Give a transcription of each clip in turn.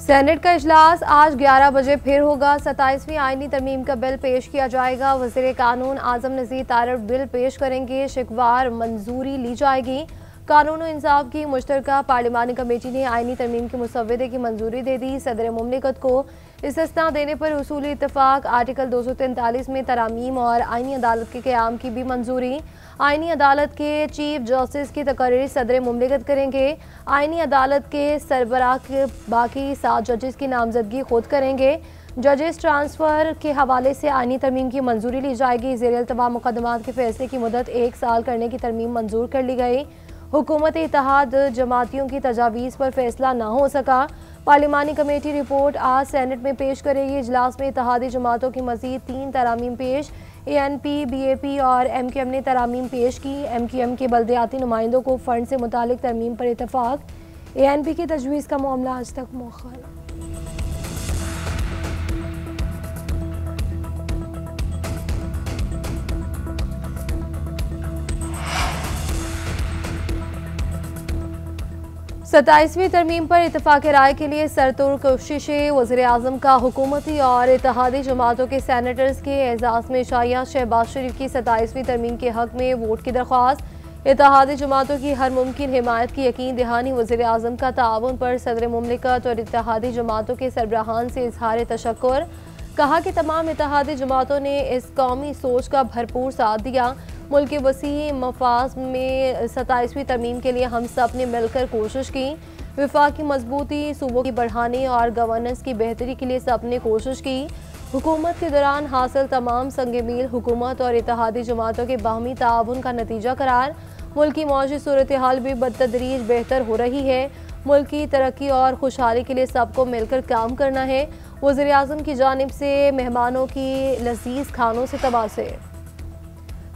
Senate का इजलास आज 11 बजे फिर होगा। 27वीं आईनी तरमीम का बिल पेश किया जाएगा। वज़ीर कानून आजम नज़ीर तारड़ बिल पेश करेंगे। शिकवार मंजूरी ली जाएगी। कानून और इंसाफ की मुश्तरका पार्लिमानी कमेटी ने आईनी तरमीम के मुसव्वदे की मंजूरी दे दी। सदर मुमलिकत को इस्तिस्ना देने पर उसूली इत्तफाक। आर्टिकल 243 में तरामीम और आईनी अदालत के क़याम की भी मंजूरी। आईनी अदालत के चीफ जस्टिस की तकरीर सदर मुमलिकत करेंगे। आईनी अदालत के सरबराह के बाकी 7 जजेस की नामजदगी खुद करेंगे। जजेस ट्रांसफ़र के हवाले से आईनी तरमीम की मंजूरी ली जाएगी। ज़ेर अल्तवा मुकदमात के फैसले की मुदत 1 साल करने की तरमीम मंजूर कर ली गई। हुकूमत इत्तेहाद जमातियों की तजावीज़ पर फैसला न हो सका। पार्लिमानी कमेटी रिपोर्ट आज सेनेट में पेश करेगी। इजलास में इत्तेहादी जमातों की मज़ीद 3 तरामीम पेश। ANP, BAP और MQM ने तरामीम पेश की। MQM के बल्दियाती नुमाइंदों को फ़ंड से मुतालिक तरमीम पर इत्तफाक। ANP की तजवीज़ का मामला आज तक मुअख्खर। 27वीं तरमीम पर इत्तफाक राय के लिए सरतुर कोशिशें। वज़ीर आज़म का हुकूमती और इत्तेहादी जमातों के सेनेटर्स के एजाज़ में शाया। शहबाज शरीफ की 27वीं तरमीम के हक़ में वोट की दरख्वास्त। इत्तेहादी जमातों की हर मुमकिन हिमायत की यकीन दहानी। वज़ीर आज़म का ताउन पर सदर मुमलिकत और इत्तेहादी जमातों के सरबराहान से इजहार तशक्कुर। कहा कि तमाम इत्तेहादी जमातों ने इस कौमी सोच का भरपूर साथ दिया। मुल्क के वसी मफाद में 27वीं तरमीम के लिए हम सब ने मिलकर कोशिश की। विफाक की मजबूती, सूबों की बढ़ाने और गवर्नेंस की बेहतरी के लिए सब ने कोशिश की। हुकूमत के दौरान हासिल तमाम संग मील हुकूमत और इत्तेहादी जमातों के बाहमी ताउन का नतीजा करार। मुल्क की मौजूदा सूरत हाल भी बतदरीज बेहतर हो रही है। मुल्क की तरक्की और खुशहाली के लिए सबको मिलकर काम करना है। वज़ीर आज़म की जानिब से मेहमानों की लजीज खानों से तबासे।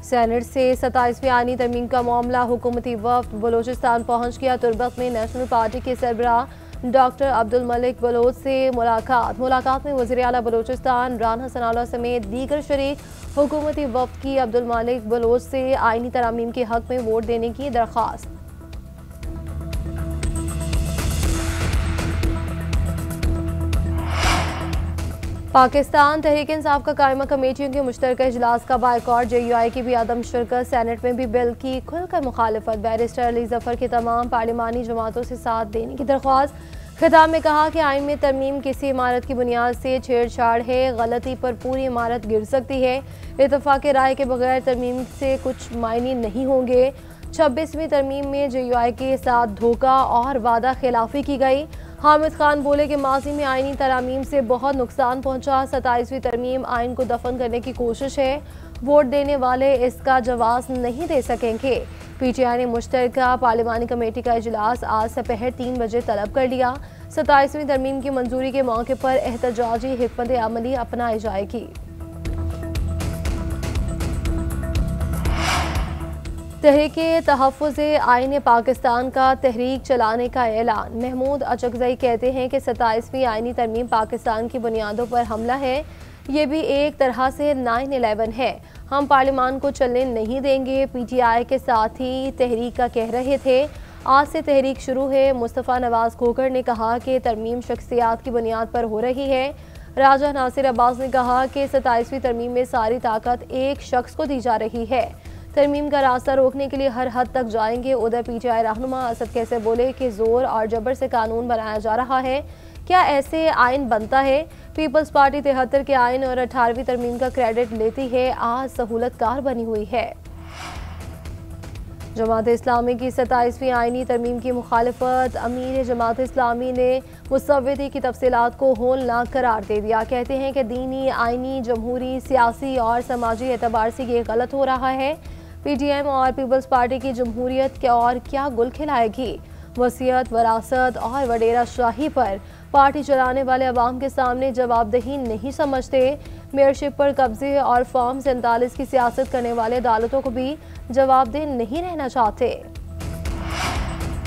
सेनेट से 27वीं आईनी तरमीम का मामला। हुकूमती वफ्द बलोचिस्तान पहुंच गया। तुरबत में नेशनल पार्टी के सरबराह डॉक्टर अब्दुल मलिक बलोच से मुलाकात में वज़ीर आला बलोचिस्तान राना सनाउल्लाह समेत दीगर शरीक हुकूमती वफ्द की अब्दुल मलिक बलोच से आईनी तरामीम के हक़ में वोट देने की दरख्वास्त। पाकिस्तान तहरीक इंसाफ का कायमा कमेटियों के मुश्तरका इजलास का बायकॉट। JUI की भी अदम शिरकत। सेनेट में भी बिल की खुलकर मुखालफत। बैरिस्टर अली जफर के तमाम पार्लिमानी जमातों से साथ देने की दरख्वास्त। खिताब में कहा कि आइन में तरमीम किसी इमारत की बुनियाद से छेड़छाड़ है। गलती पर पूरी इमारत गिर सकती है। इत्तफाक राय के बगैर तरमीम से कुछ मायने नहीं होंगे। 26वीं तरमीम में JUI के साथ धोखा और वादा खिलाफी की गई। हामिद खान बोले कि माजी में आईनी तरामीम से बहुत नुकसान पहुंचा। 27वीं तरमीम आइन को दफन करने की कोशिश है। वोट देने वाले इसका जवाब नहीं दे सकेंगे। PTI ने मुश्तरका पार्लिमानी कमेटी का इजलास आज दोपहर 3 बजे तलब कर लिया। 27वीं तरमीम की मंजूरी के मौके पर एहतजाजी हिकमत अमली अपनाई जाएगी। तहरीके तहफ़्फ़ुज़ आईन पाकिस्तान का तहरीक चलाने का ऐलान। महमूद अचकज़ई कहते हैं कि 27वीं आईनी तरमीम पाकिस्तान की बुनियादों पर हमला है। ये भी एक तरह से 9/11 है। हम पार्लिमान को चलने नहीं देंगे। PTI के साथ ही तहरीक का कह रहे थे। आज से तहरीक शुरू है। मुस्तफ़ा नवाज खोखर ने कहा कि तरमीम शख्सियात की बुनियाद पर हो रही है। राजा नासिर अब्बास ने कहा कि 27वीं तरमीम में सारी ताकत एक शख्स को दी जा रही है। तरमीम का रास्ता रोकने के लिए हर हद तक जाएंगे। उधर PTI रहनुमा असद कैसे बोले कि जोर और जबर से कानून बनाया जा रहा है। क्या ऐसे आइन बनता है? पीपल्स पार्टी 73 के आइन और 18वीं तरमीम का क्रेडिट लेती है। आज सहूलतकार बनी हुई है। जमात इस्लामी की 27वीं आईनी तरमीम की मुखालफत। अमीर जमात इस्लामी ने मुसव्वदे की तफसीलात को होलनाक करार दे दिया। कहते हैं कि दीनी, आईनी, जमहूरी, सियासी और समाजी एतबार से ये गलत हो रहा है। PTM और पीपल्स पार्टी की जमहूरियत के और क्या गुल खिलाएगी। वसीयत, वरासत और वडेरा शाही पर पार्टी चलाने वाले अवाम के सामने जवाबदेही नहीं समझते। मेयरशिप पर कब्जे और फॉर्म 47 की सियासत करने वाले अदालतों को भी जवाबदेह नहीं रहना चाहते।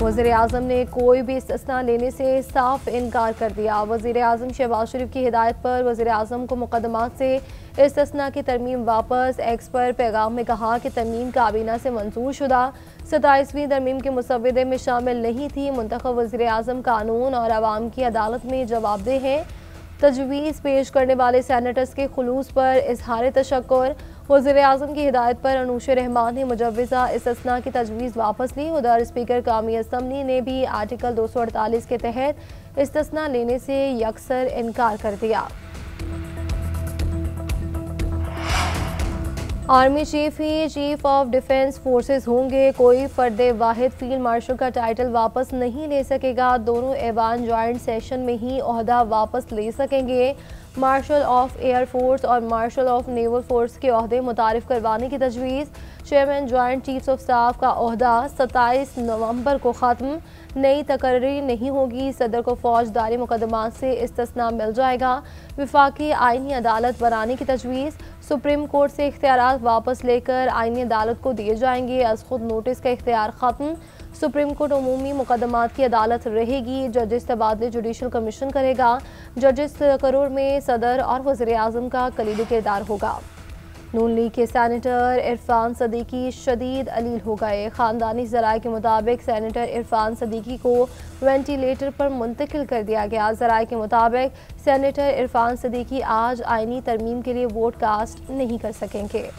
वज़ीर आज़म ने कोई भी इस्तिस्ना लेने से साफ इनकार कर दिया। वज़ीर आज़म शहबाज शरीफ की हिदायत पर वज़ीर आज़म को मुकदमात से इस्तिस्ना की तरमीम वापस। एक्स पर पैगाम में कहा कि तरमीम काबीना से मंजूर शुदा 27वीं तरमीम के मुसव्वदे में शामिल नहीं थी। मुंतखब वज़ीर आज़म कानून और अवाम की अदालत में जवाबदेह हैं। तजवीज़ पेश करने वाले सैनेटर्स के खुलूस पर इजहार तशक्कुर। वज़ीर आज़म की हिदायत पर अनूश रहमान ने मुजव्वज़ा इस्तिस्ना की तजवीज़ वापस ली। उधर स्पीकर कौमी असम्बली ने भी आर्टिकल 248 के तहत इस्तिस्ना लेने से यकसर इनकार कर दिया। Army chief he chief of defence forces होंगे। कोई फर्द वाहिद फील्ड मार्शल का टाइटल वापस नहीं ले सकेगा। दोनों ऐवान जॉइंट सेशन में ही ओहदा वापस ले सकेंगे। मार्शल ऑफ एयर फोर्स और मार्शल ऑफ नेवल फोर्स के ओहदे मुतारिफ करवाने की तजवीज़। Chairman joint chiefs of staff का ओहदा 27 नवंबर को ख़त्म। नई तकर्री नहीं होगी। सदर को फौजदारी मुकदमात से इस्तिस्ना मिल जाएगा। विफाकी आईनी अदालत बनाने की तजवीज़। सुप्रीम कोर्ट से इख्तियारात वापस लेकर आईनी अदालत को दिए जाएंगे। अज खुद नोटिस का इख्तियार ख़त्म। सुप्रीम कोर्ट उमूमी मुकदमात की अदालत रहेगी। जजेस तबादले जुडिशल कमीशन करेगा। जजेस तकर्रुर में सदर और वज़ीर आज़म का कलीदी किरदार होगा। नून लीग के सेनेटर इरफान सदीकी शदीद अलील हो गए। ख़ानदानी ज़राए के मुताबिक सेनेटर इरफान सदीकी को वेंटिलेटर पर मुंतकिल कर दिया गया। ज़राए के मुताबिक सेनेटर इरफान सदीकी आज आईनी तरमीम के लिए वोट कास्ट नहीं कर सकेंगे।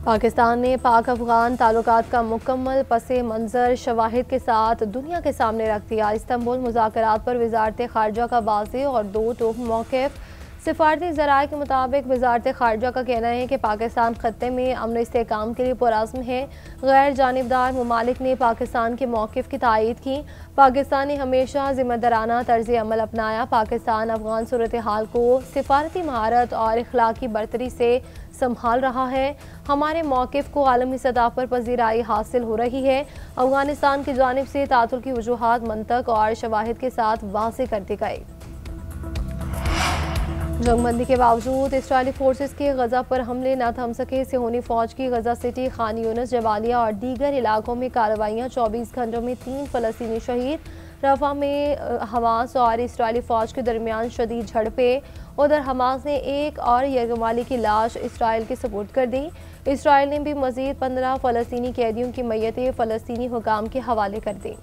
पाकिस्तान ने पाक अफगान ताल्लुकात का मुकम्मल पसे मंज़र शवाहिद के साथ दुनिया के सामने रख दिया। इस्तांबुल मुज़ाकरात पर वज़ारत ख़ारजा का वाज़ेह और दो टोक मौक़िफ़। सिफारती ज़राए के मुताबिक वज़ारत ख़ारजा का कहना है कि पाकिस्तान ख़त्ते में अमन इस्तेहकाम के लिए पुरअज़्म है। गैर जानिबदार ममालिक ने पाकिस्तान के मौक़िफ़ की तायीद की। पाकिस्तान ने हमेशा ज़िम्मेदाराना तर्ज़ अमल अपनाया। पाकिस्तान अफ़गान सूरत हाल को सिफारती महारत और इखलाकी बरतरी से संभाल रहा है। हमारे मौक़िफ़ को आलमी सतह पर पज़ीराई हासिल हो रही है। अफ़गानिस्तान की जानिब से तातुल की वजूहात मंतक और शवाहिद के साथ वाज़ेह कर दी गई। जंगबंदी के बावजूद इस्राइली फोर्सेस के गजा पर हमले न थम सके। सिहोनी फौज की गजा सिटी, खान यूनिस, जबालिया और दीगर इलाकों में कार्रवाइयाँ। 24 घंटों में 3 फ़लस्तीनी शहीद। रफा में हमास और इस्राइली फौज के दरमियान शदीद झड़पें। उधर हमास ने एक और यरगमाली की लाश इसराइल के सुपुर्द कर दी। इसराइल ने भी मज़ीद 15 फ़लस्तीनी कैदियों की मैयतें फ़लस्तीनी हुकाम के हवाले कर दी।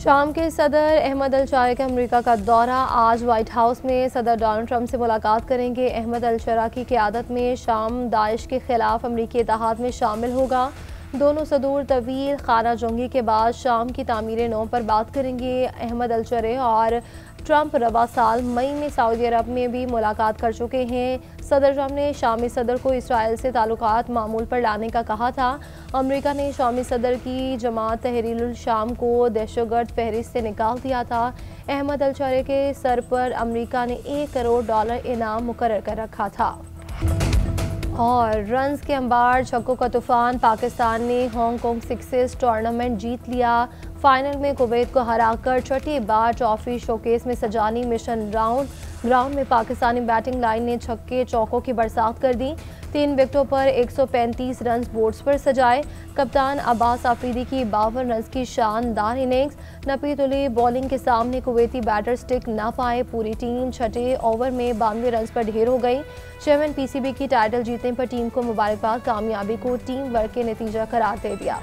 शाम के सदर अहमद अल-शरा का अमेरिका का दौरा। आज वाइट हाउस में सदर डोनाल्ड ट्रंप से मुलाकात करेंगे। अहमद अल-शरा की क़यादत में शाम दाइश के खिलाफ अमरीकी इत्तेहाद में शामिल होगा। दोनों सदूर तवील खाना जंगी के बाद शाम की तामीर नौ पर बात करेंगे। अहमद अल-शरा और ट्रंप रवा साल मई में सऊदी अरब में भी मुलाकात कर चुके हैं। सदर ट्रंप ने शामी सदर को इसराइल से ताल्लुकात मामूल पर लाने का कहा था। अमेरिका ने शामी सदर की जमात तहरीरुल शाम को दहशतगर्द फहरिस्त से निकाल दिया था। अहमद अल-शरा के सर पर अमेरिका ने $1 करोड़ इनाम मुकर्रर कर रखा था। और रन्स के अंबार, छक्कों का तूफान। पाकिस्तान ने हांगकांग सिक्सेस टूर्नामेंट जीत लिया। फाइनल में कुवैत को हराकर छठी बार ट्रॉफी शोकेस में सजानी मिशन ग्राउंड में पाकिस्तानी बैटिंग लाइन ने छक्के चौकों की बरसात कर दी। 3 विकेटों पर 135 रन बोर्ड्स पर सजाए। कप्तान अब्बास आफरीदी की 52 रन की शानदार इनिंग्स। नपीतुली बॉलिंग के सामने कुवैती बैटर स्टिक न पाए। पूरी टीम छठे ओवर में 92 रन पर ढेर हो गई। चेयरमैन पीसीबी की टाइटल जीतने पर टीम को मुबारकबाद। कामयाबी को टीम वर्क के नतीजा करार दे दिया।